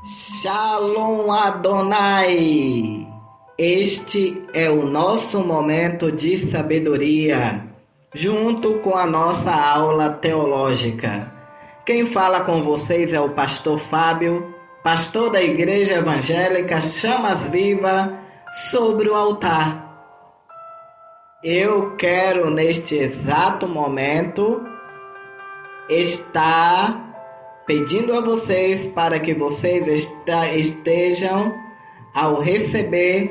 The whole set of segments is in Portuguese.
Shalom Adonai! Este é o nosso momento de sabedoria, junto com a nossa aula teológica. Quem fala com vocês é o pastor Fábio, pastor da Igreja Evangélica Chamas Viva sobre o altar. Eu quero neste exato momento estar pedindo a vocês para que vocês estejam, ao receber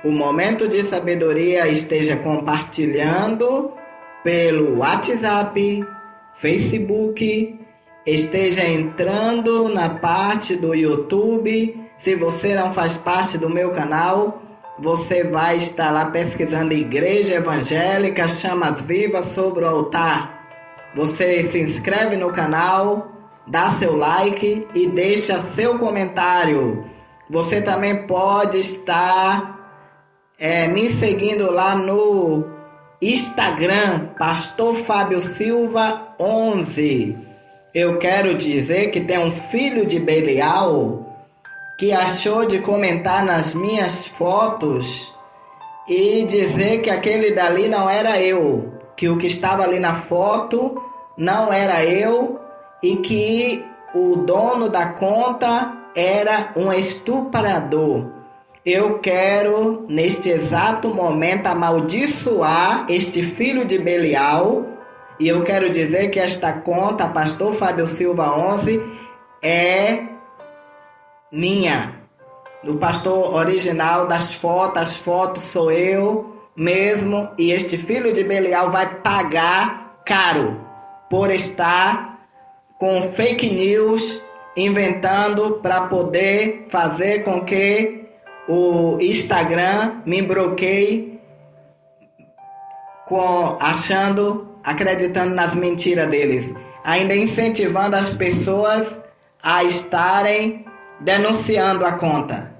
o momento de sabedoria, esteja compartilhando pelo WhatsApp, Facebook, esteja entrando na parte do YouTube. Se você não faz parte do meu canal, você vai estar lá pesquisando Igreja Evangélica Chamas Vivas sobre o altar. Você se inscreve no canal, dá seu like e deixa seu comentário. Você também pode estar me seguindo lá no Instagram, Pastor Fábio Silva 11. Eu quero dizer que tem um filho de Belial que achou de comentar nas minhas fotos e dizer que aquele dali não era eu, que o que estava ali na foto não era eu e que o dono da conta era um estuprador. Eu quero, neste exato momento, amaldiçoar este filho de Belial, e eu quero dizer que esta conta, Pastor Fábio Silva 11, é minha. Do pastor original das fotos, as fotos sou eu mesmo, e este filho de Belial vai pagar caro por estar com fake news, inventando para poder fazer com que o Instagram me bloqueie, acreditando nas mentiras deles, ainda incentivando as pessoas a estarem denunciando a conta.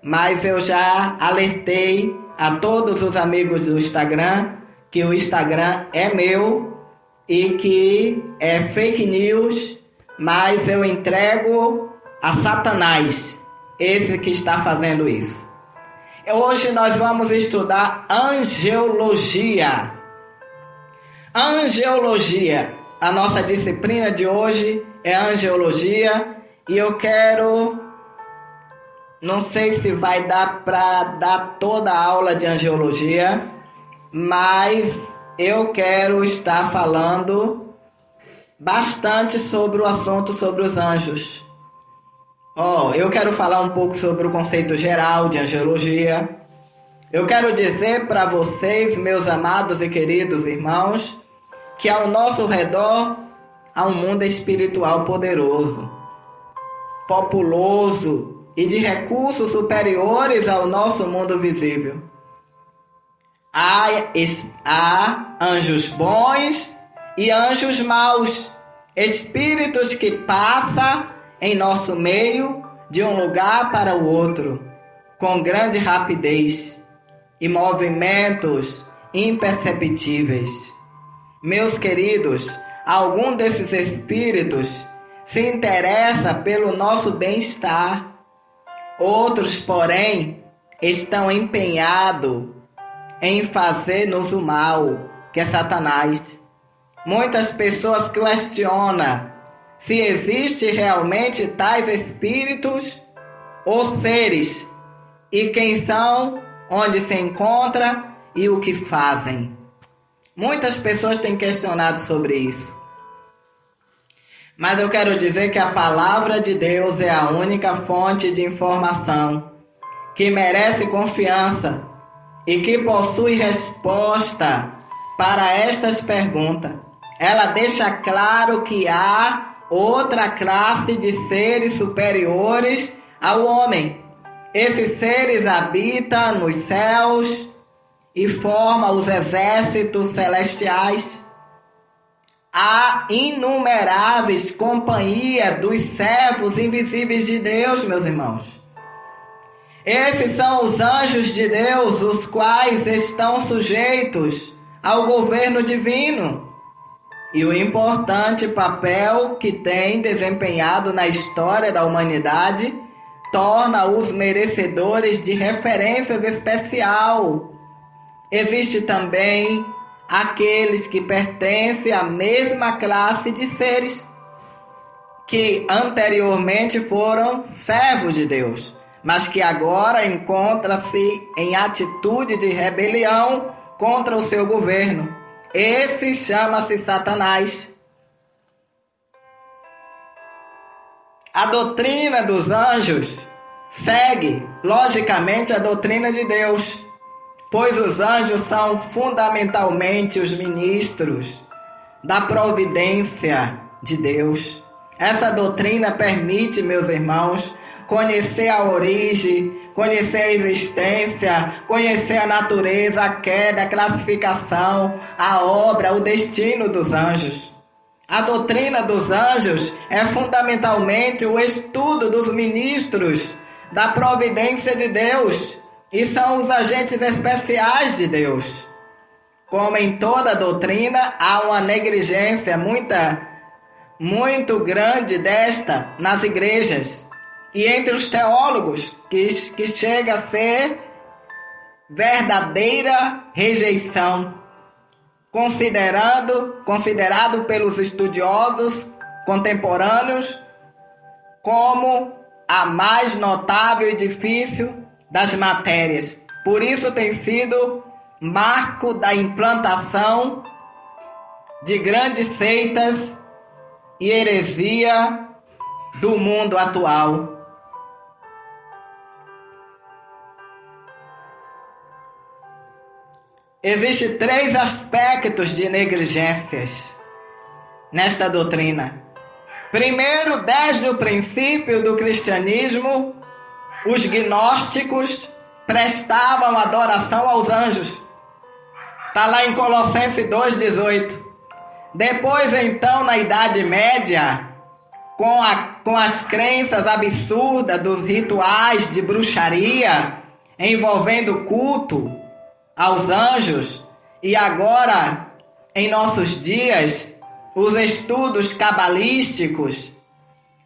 Mas eu já alertei a todos os amigos do Instagram que o Instagram é meu e que é fake news, mas eu entrego a Satanás, esse que está fazendo isso. Hoje nós vamos estudar angiologia. Angiologia, a nossa disciplina de hoje é angiologia, e eu quero, não sei se vai dar para dar toda a aula de angiologia, mas eu quero estar falando bastante sobre o assunto sobre os anjos. Eu quero falar um pouco sobre o conceito geral de angiologia. Eu quero dizer para vocês, meus amados e queridos irmãos, que ao nosso redor há um mundo espiritual poderoso, populoso e de recursos superiores ao nosso mundo visível. Há anjos bons e anjos maus, espíritos que passam em nosso meio de um lugar para o outro, com grande rapidez e movimentos imperceptíveis. Meus queridos, algum desses espíritos se interessa pelo nosso bem-estar. Outros, porém, estão empenhados em fazer-nos o mal, que é Satanás. Muitas pessoas questionam se existe realmente tais espíritos ou seres, e quem são, onde se encontram e o que fazem. Muitas pessoas têm questionado sobre isso. Mas eu quero dizer que a palavra de Deus é a única fonte de informação que merece confiança e que possui resposta para estas perguntas. Ela deixa claro que há outra classe de seres superiores ao homem. Esses seres habitam nos céus e formam os exércitos celestiais. Há inumeráveis companhias dos servos invisíveis de Deus, meus irmãos. Esses são os anjos de Deus, os quais estão sujeitos ao governo divino e o importante papel que tem desempenhado na história da humanidade torna-os merecedores de referências especial. Existe também aqueles que pertencem à mesma classe de seres, que anteriormente foram servos de Deus, mas que agora encontra-se em atitude de rebelião contra o seu governo. Esse chama-se Satanás. A doutrina dos anjos segue, logicamente, a doutrina de Deus, pois os anjos são fundamentalmente os ministros da providência de Deus. Essa doutrina permite, meus irmãos, conhecer a origem, conhecer a existência, conhecer a natureza, a queda, a classificação, a obra, o destino dos anjos. A doutrina dos anjos é fundamentalmente o estudo dos ministros da providência de Deus, e são os agentes especiais de Deus. Como em toda doutrina, há uma negligência muito grande desta nas igrejas e entre os teólogos, que chega a ser verdadeira rejeição, considerado pelos estudiosos contemporâneos como a mais notável e difícil das matérias. Por isso tem sido marco da implantação de grandes seitas e heresia do mundo atual. Existem 3 aspectos de negligências nesta doutrina. Primeiro, desde o princípio do cristianismo, os gnósticos prestavam adoração aos anjos. Está lá em Colossenses 2,18. Depois, então, na Idade Média, com as crenças absurdas dos rituais de bruxaria envolvendo culto aos anjos, e agora, em nossos dias, os estudos cabalísticos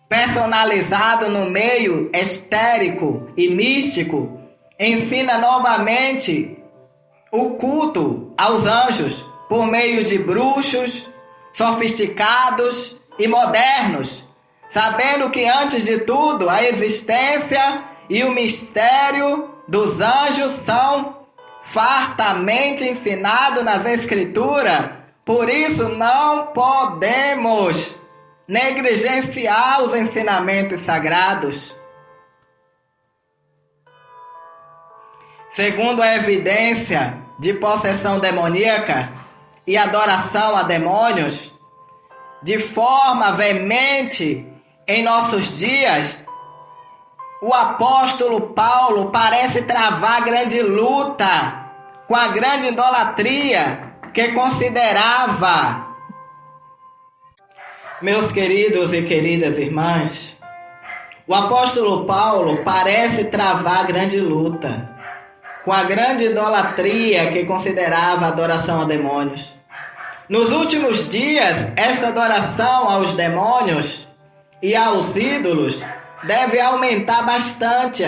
personalizados no meio esotérico e místico, ensina novamente o culto aos anjos por meio de bruxos sofisticados e modernos, sabendo que antes de tudo a existência e o mistério dos anjos são fartamente ensinados nas Escrituras. Por isso não podemos negligenciar os ensinamentos sagrados. Segundo a evidência de possessão demoníaca e adoração a demônios, de forma veemente em nossos dias, o apóstolo Paulo parece travar grande luta com a grande idolatria que considerava. Meus queridos e queridas irmãs, o apóstolo Paulo parece travar grande luta com a grande idolatria que considerava adoração a demônios. Nos últimos dias, esta adoração aos demônios e aos ídolos deve aumentar bastante,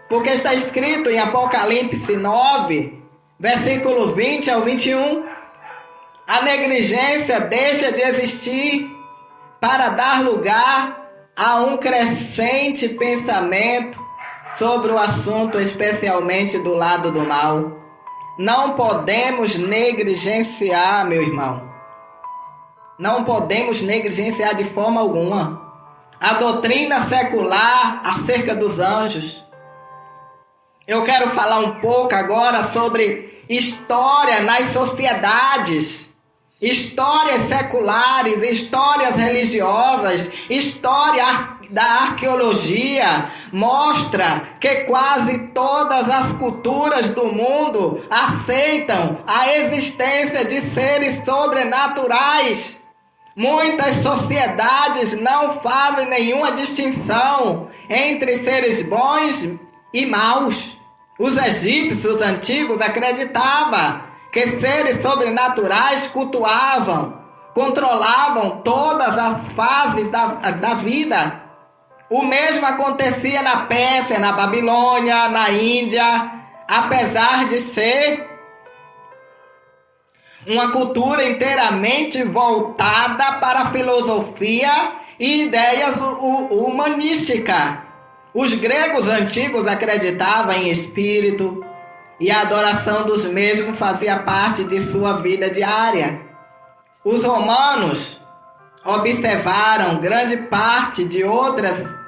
porque está escrito em Apocalipse 9, versículo 20 ao 21, a negligência deixa de existir para dar lugar a um crescente pensamento sobre o assunto, especialmente do lado do mal. Não podemos negligenciar, meu irmão. Não podemos negligenciar de forma alguma a doutrina secular acerca dos anjos. Eu quero falar um pouco agora sobre história nas sociedades, histórias seculares, histórias religiosas, história da arqueologia. Mostra que quase todas as culturas do mundo aceitam a existência de seres sobrenaturais. Muitas sociedades não fazem nenhuma distinção entre seres bons e maus. Os egípcios antigos acreditavam que seres sobrenaturais cultuavam, controlavam todas as fases da vida. O mesmo acontecia na Pérsia, na Babilônia, na Índia, apesar de ser uma cultura inteiramente voltada para a filosofia e ideias humanísticas. Os gregos antigos acreditavam em espírito e a adoração dos mesmos fazia parte de sua vida diária. Os romanos observaram grande parte de outras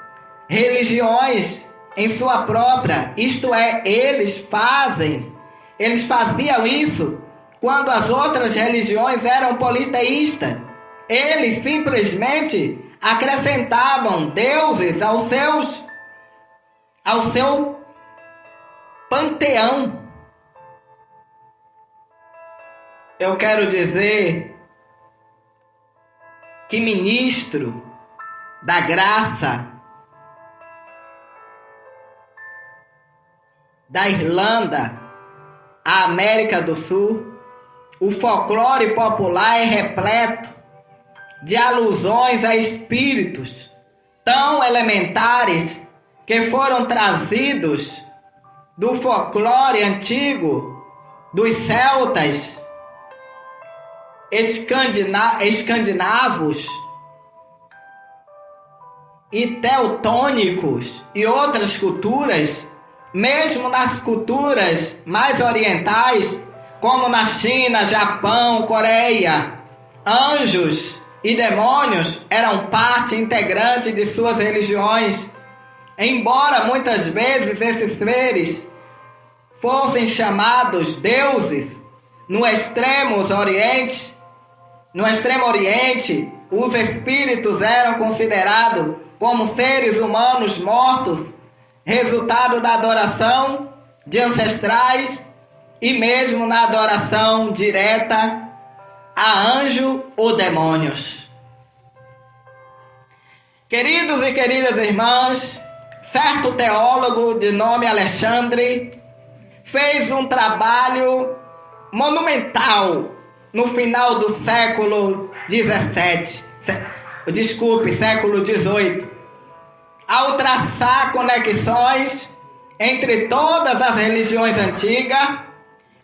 religiões em sua própria, isto é, eles faziam isso quando as outras religiões eram politeístas. Eles simplesmente acrescentavam deuses ao seu panteão. Eu quero dizer que ministro da graça da Irlanda à América do Sul, o folclore popular é repleto de alusões a espíritos tão elementares que foram trazidos do folclore antigo dos celtas, escandinavos e teutônicos e outras culturas, mesmo nas culturas mais orientais, como na China, Japão, Coreia. Anjos e demônios eram parte integrante de suas religiões, embora muitas vezes esses seres fossem chamados deuses. No Extremo Oriente, os espíritos eram considerados como seres humanos mortos, resultado da adoração de ancestrais e mesmo na adoração direta a anjo ou demônios. Queridos e queridas irmãs, certo teólogo de nome Alexandre fez um trabalho monumental no final do século século XVIII, ao traçar conexões entre todas as religiões antigas.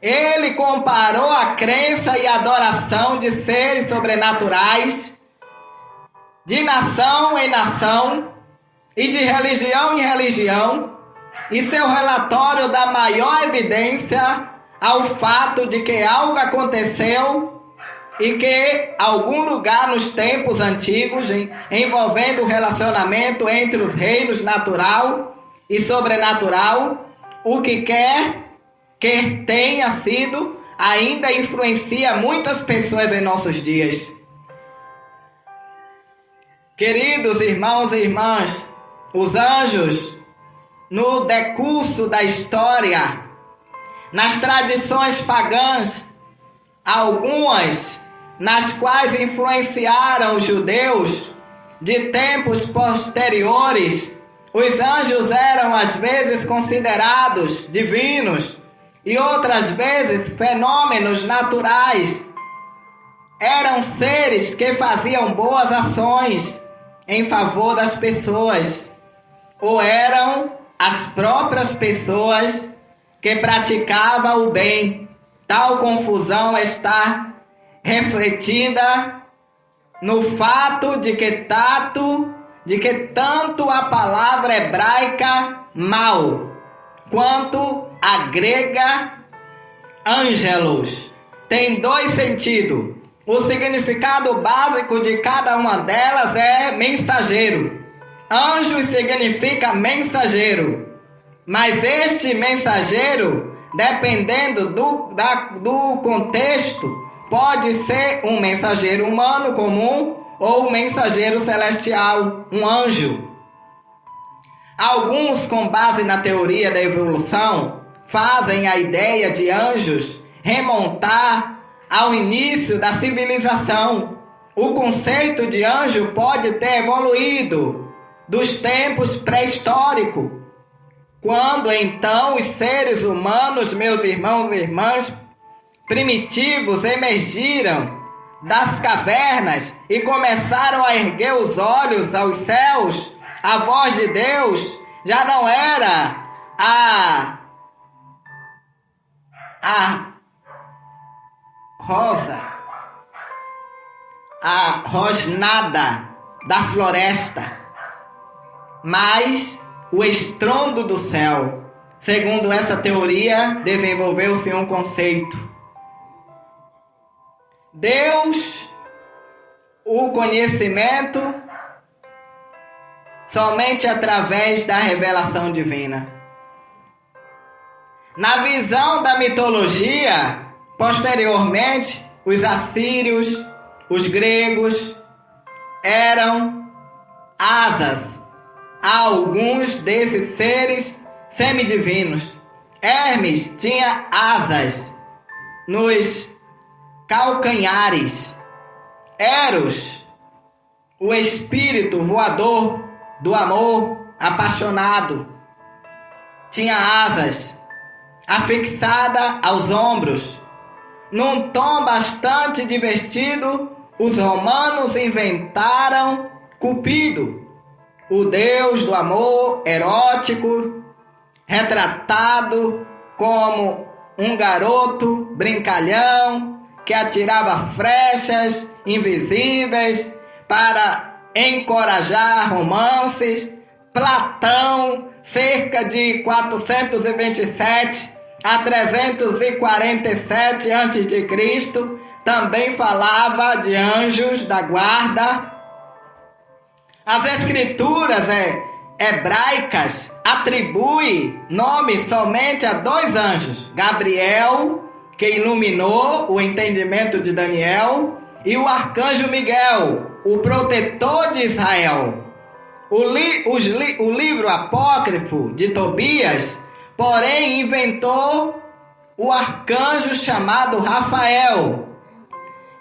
Ele comparou a crença e adoração de seres sobrenaturais, de nação em nação e de religião em religião, e seu relatório dá maior evidência ao fato de que algo aconteceu e que algum lugar nos tempos antigos envolvendo o relacionamento entre os reinos natural e sobrenatural, o que quer que tenha sido, ainda influencia muitas pessoas em nossos dias. Queridos irmãos e irmãs, os anjos, no decurso da história, nas tradições pagãs, algumas nas quais influenciaram os judeus de tempos posteriores, os anjos eram às vezes considerados divinos e outras vezes fenômenos naturais. Eram seres que faziam boas ações em favor das pessoas, ou eram as próprias pessoas que praticavam o bem. Tal confusão está refletida no fato de que tanto a palavra hebraica mal quanto a grega angelos tem dois sentidos. O significado básico de cada uma delas é mensageiro. Anjo significa mensageiro, mas este mensageiro, dependendo do contexto, pode ser um mensageiro humano comum ou um mensageiro celestial, um anjo. Alguns, com base na teoria da evolução, fazem a ideia de anjos remontar ao início da civilização. O conceito de anjo pode ter evoluído dos tempos pré-históricos, quando então os seres humanos, meus irmãos e irmãs, primitivos emergiram das cavernas e começaram a erguer os olhos aos céus, A voz de Deus já não era a rosa, a rosnada da floresta, mas o estrondo do céu. Segundo essa teoria, desenvolveu-se um conceito. Deus, o conhecimento, somente através da revelação divina. Na visão da mitologia, posteriormente, os assírios, os gregos, eram asas a alguns desses seres semidivinos. Hermes tinha asas nos calcanhares. Eros, o espírito voador do amor apaixonado, tinha asas afixada aos ombros. Num tom bastante divertido, os romanos inventaram Cupido, o deus do amor erótico, retratado como um garoto brincalhão que atirava flechas invisíveis para encorajar romances. Platão, cerca de 427 a 347 a.C., também falava de anjos da guarda. As escrituras hebraicas atribuem nome somente a dois anjos: Gabriel, que iluminou o entendimento de Daniel, e o arcanjo Miguel, o protetor de Israel. O livro apócrifo de Tobias, porém, inventou o arcanjo chamado Rafael,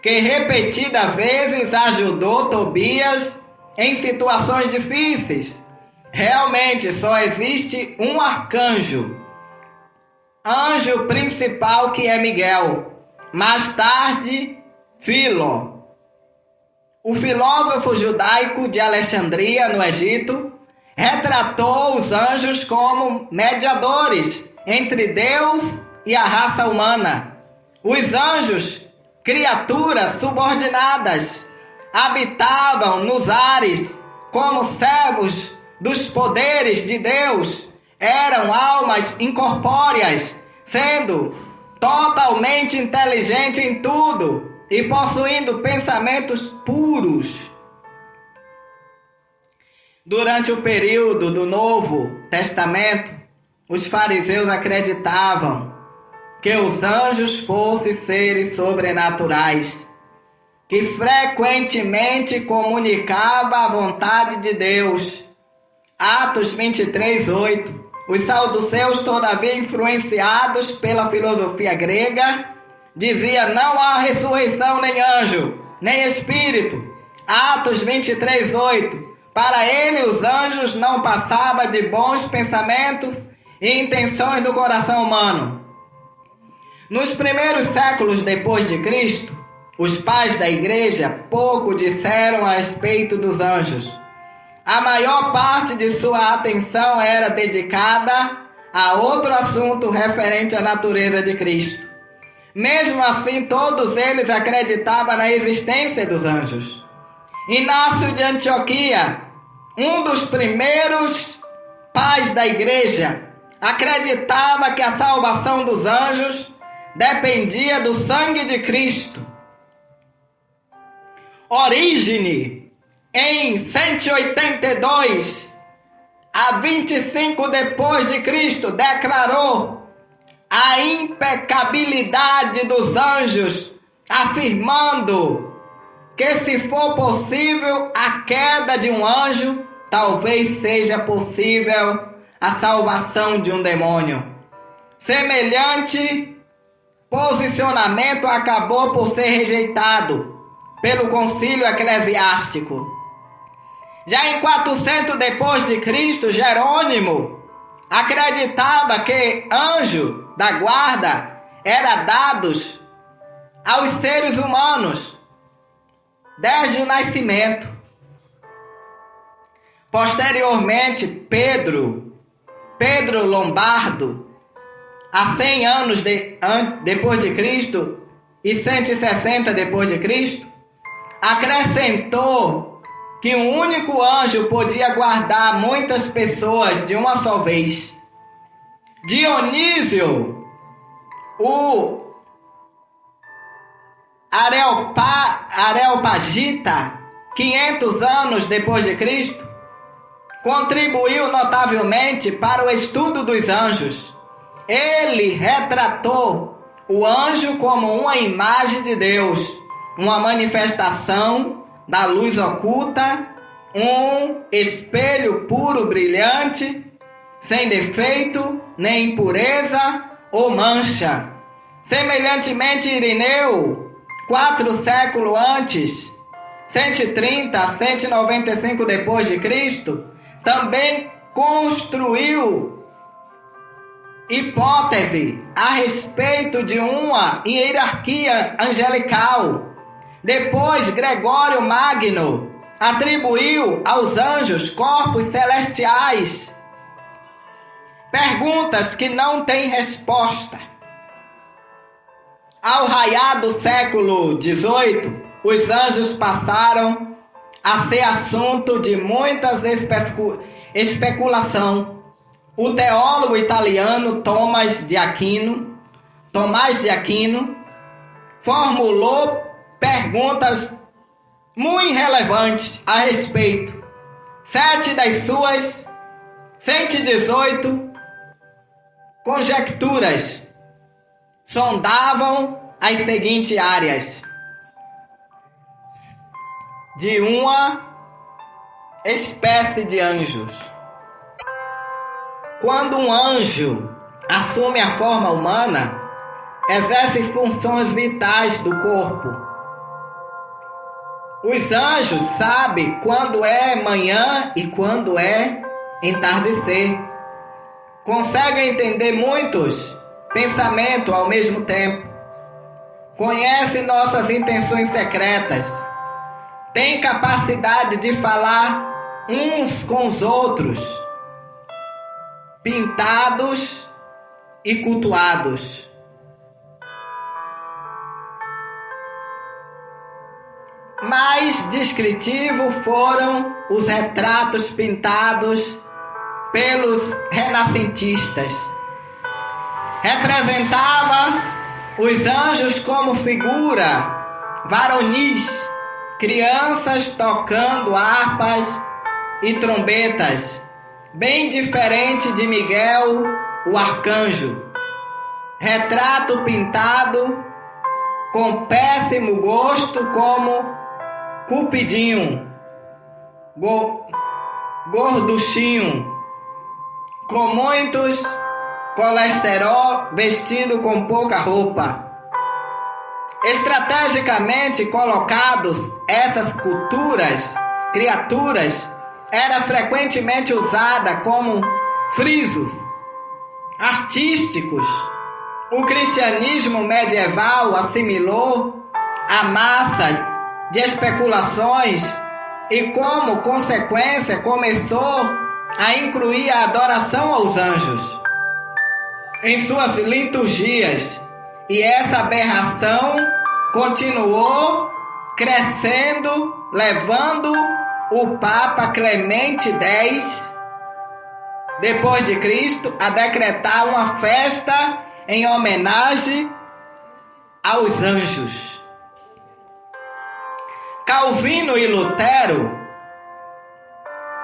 que repetidas vezes ajudou Tobias em situações difíceis. Realmente só existe um arcanjo, anjo principal, que é Miguel. Mais tarde, Filo, o filósofo judaico de Alexandria, no Egito, retratou os anjos como mediadores entre Deus e a raça humana. Os anjos, criaturas subordinadas, habitavam nos ares como servos dos poderes de Deus. Eram almas incorpóreas, sendo totalmente inteligentes em tudo e possuindo pensamentos puros. Durante o período do Novo Testamento, os fariseus acreditavam que os anjos fossem seres sobrenaturais, que frequentemente comunicavam a vontade de Deus. Atos 23:8. Os saduceus, todavia influenciados pela filosofia grega, dizia: não há ressurreição, nem anjo, nem espírito. Atos 23:8. Para ele, os anjos não passavam de bons pensamentos e intenções do coração humano. Nos primeiros séculos depois de Cristo, os pais da igreja pouco disseram a respeito dos anjos. A maior parte de sua atenção era dedicada a outro assunto referente à natureza de Cristo. Mesmo assim, todos eles acreditavam na existência dos anjos. Inácio de Antioquia, um dos primeiros pais da igreja, acreditava que a salvação dos anjos dependia do sangue de Cristo. Orígene, em 182 a 25 depois de Cristo, declarou a impecabilidade dos anjos, afirmando que, se for possível a queda de um anjo, talvez seja possível a salvação de um demônio. Semelhante posicionamento acabou por ser rejeitado pelo concílio eclesiástico. Já em 400 depois de Cristo, Jerônimo acreditava que anjo da guarda era dados aos seres humanos desde o nascimento. Posteriormente, Pedro Lombardo, há 100 anos depois de Cristo e 160 depois de Cristo, acrescentou que um único anjo podia guardar muitas pessoas de uma só vez. Dionísio, o Areopagita, 500 anos depois de Cristo, contribuiu notavelmente para o estudo dos anjos. Ele retratou o anjo como uma imagem de Deus, uma manifestação da luz oculta, um espelho puro, brilhante, sem defeito, nem impureza ou mancha. Semelhantemente, Irineu, 4 séculos antes, 130 a 195 depois de Cristo, também construiu hipótese a respeito de uma hierarquia angelical. Depois, Gregório Magno atribuiu aos anjos corpos celestiais. Perguntas que não têm resposta. Ao raiar do século XVIII, os anjos passaram a ser assunto de muitas especulação. O teólogo italiano Tomás de Aquino formulou perguntas muito relevantes a respeito. 7 das suas 118 conjecturas sondavam as seguintes áreas de uma espécie de anjos. Quando um anjo assume a forma humana, exerce funções vitais do corpo. Os anjos sabem quando é manhã e quando é entardecer. Conseguem entender muitos pensamentos ao mesmo tempo. Conhecem nossas intenções secretas. Têm capacidade de falar uns com os outros, pintados e cultuados. Mais descritivos foram os retratos pintados pelos renascentistas. Representava os anjos como figura varonis, crianças tocando harpas e trombetas, bem diferente de Miguel, o arcanjo. Retrato pintado com péssimo gosto como Cupidinho, gorduchinho, com muitos colesterol, vestido com pouca roupa. Estrategicamente colocados, essas criaturas, era frequentemente usada como frisos artísticos. O cristianismo medieval assimilou a massa de especulações e, como consequência, começou a incluir a adoração aos anjos em suas liturgias. E essa aberração continuou crescendo, levando o Papa Clemente X, depois de Cristo, a decretar uma festa em homenagem aos anjos. Calvino e Lutero,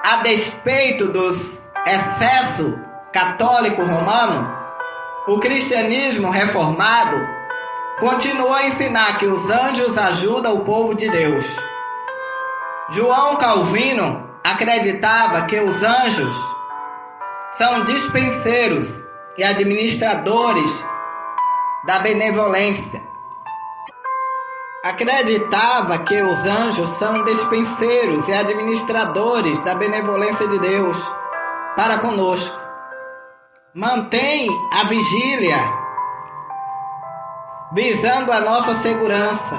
a despeito dos excessos católico romano, o cristianismo reformado continuou a ensinar que os anjos ajudam o povo de Deus. João Calvino acreditava que os anjos são dispenseiros e administradores da benevolência. Acreditava que os anjos são dispenseiros e administradores da benevolência de Deus para conosco. Mantém a vigília, visando a nossa segurança.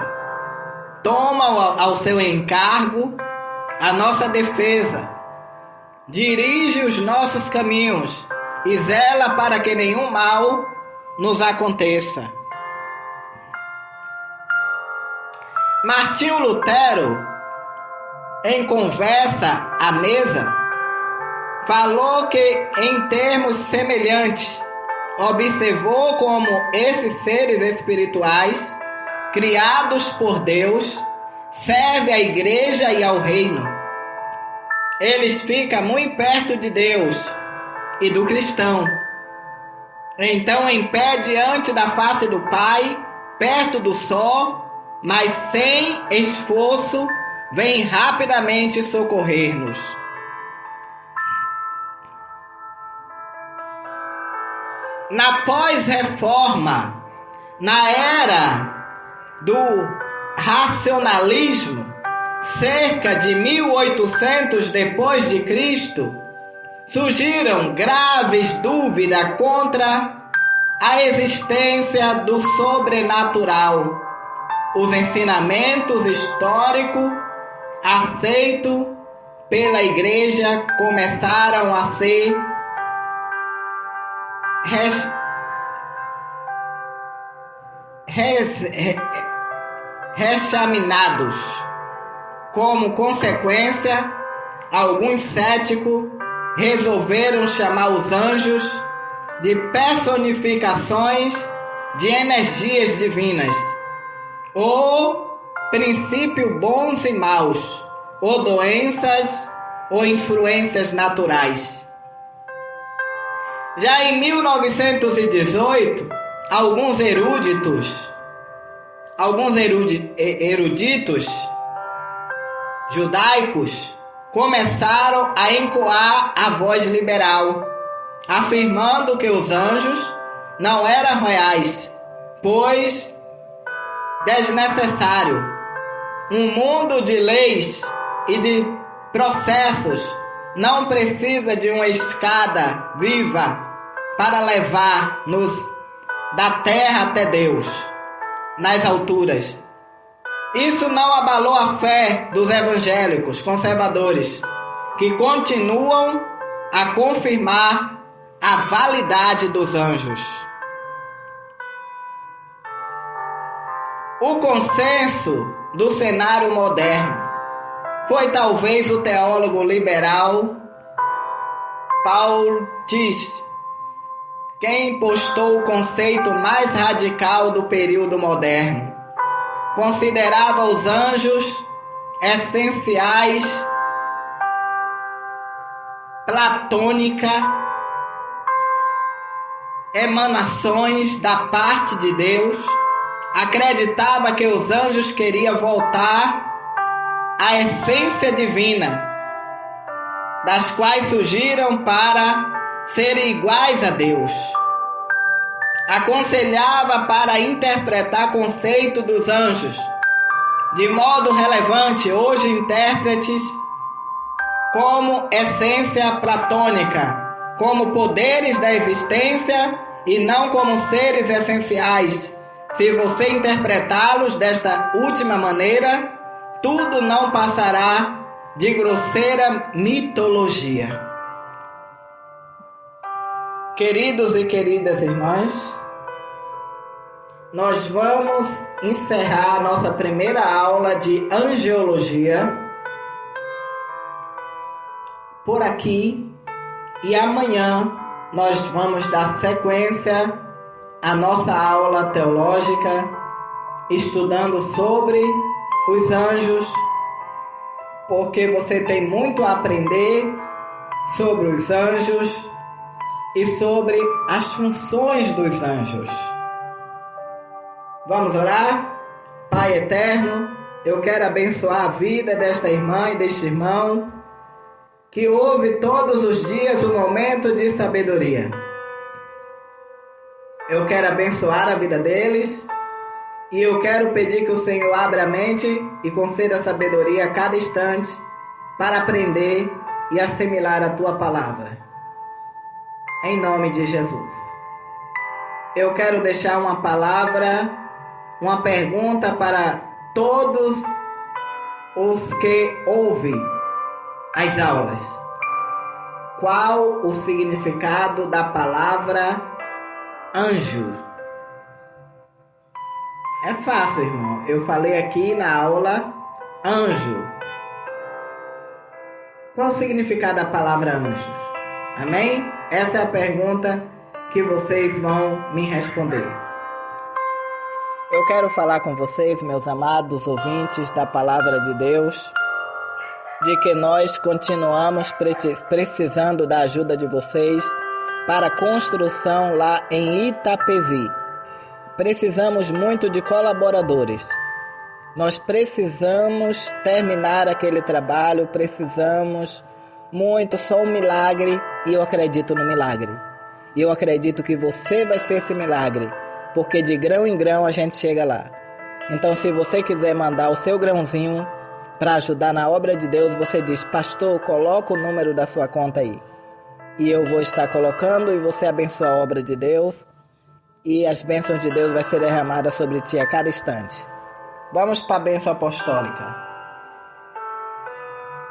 Toma ao seu encargo a nossa defesa dirige os nossos caminhos e zela para que nenhum mal nos aconteça. Martinho Lutero, em conversa à mesa, falou que, em termos semelhantes, observou como esses seres espirituais, criados por Deus, servem à igreja e ao reino. Eles ficam muito perto de Deus e do cristão. Então, em pé diante da face do Pai, perto do sol, mas sem esforço, vem rapidamente socorrer-nos. Na pós-reforma, na era do racionalismo, cerca de 1800 depois de Cristo, surgiram graves dúvidas contra a existência do sobrenatural. Os ensinamentos históricos aceitos pela Igreja começaram a ser reexaminados. Como consequência, alguns céticos resolveram chamar os anjos de personificações de energias divinas, ou princípios bons e maus, ou doenças ou influências naturais. Já em 1918, alguns eruditos judaicos começaram a encoar a voz liberal, afirmando que os anjos não eram reais, pois desnecessário. Um mundo de leis e de processos não precisa de uma escada viva para levar-nos da terra até Deus, nas alturas. Isso não abalou a fé dos evangélicos conservadores, que continuam a confirmar a validade dos anjos. O consenso do cenário moderno foi talvez o teólogo liberal Paul Tillich, quem impostou o conceito mais radical do período moderno. Considerava os anjos essenciais platônica, emanações da parte de Deus. Acreditava que os anjos queriam voltar à essência divina, das quais surgiram para serem iguais a Deus. Aconselhava para interpretar o conceito dos anjos de modo relevante, hoje intérpretes como essência platônica, como poderes da existência e não como seres essenciais. Se você interpretá-los desta última maneira, tudo não passará de grosseira mitologia. Queridos e queridas irmãs, nós vamos encerrar nossa primeira aula de angiologia por aqui e amanhã nós vamos dar sequência à nossa aula teológica, estudando sobre os anjos, porque você tem muito a aprender sobre os anjos e sobre as funções dos anjos. Vamos orar? Pai eterno, eu quero abençoar a vida desta irmã e deste irmão que ouve todos os dias um momento de sabedoria. Eu quero abençoar a vida deles e eu quero pedir que o Senhor abra a mente e conceda sabedoria a cada instante para aprender e assimilar a Tua palavra. Em nome de Jesus. Eu quero deixar uma palavra, uma pergunta para todos os que ouvem as aulas. qual o significado da palavra anjo? É fácil, irmão. Eu falei aqui na aula anjo. Qual o significado da palavra anjos? Amém? Essa é a pergunta que vocês vão me responder. Eu quero falar com vocês, meus amados ouvintes da palavra de Deus, de que nós continuamos precisando da ajuda de vocês para a construção lá em Itapevi. Precisamos muito de colaboradores. Nós precisamos terminar aquele trabalho, precisamos muito, só um milagre, e eu acredito no milagre. E eu acredito que você vai ser esse milagre, porque de grão em grão a gente chega lá. Então, se você quiser mandar o seu grãozinho para ajudar na obra de Deus, você diz: pastor, coloca o número da sua conta aí. E eu vou estar colocando e você abençoa a obra de Deus. E as bênçãos de Deus vai ser derramadas sobre ti a cada instante. Vamos para a bênção apostólica.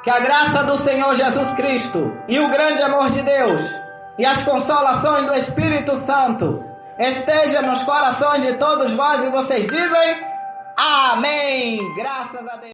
Que a graça do Senhor Jesus Cristo e o grande amor de Deus e as consolações do Espírito Santo esteja nos corações de todos vós, e vocês dizem amém. Graças a Deus.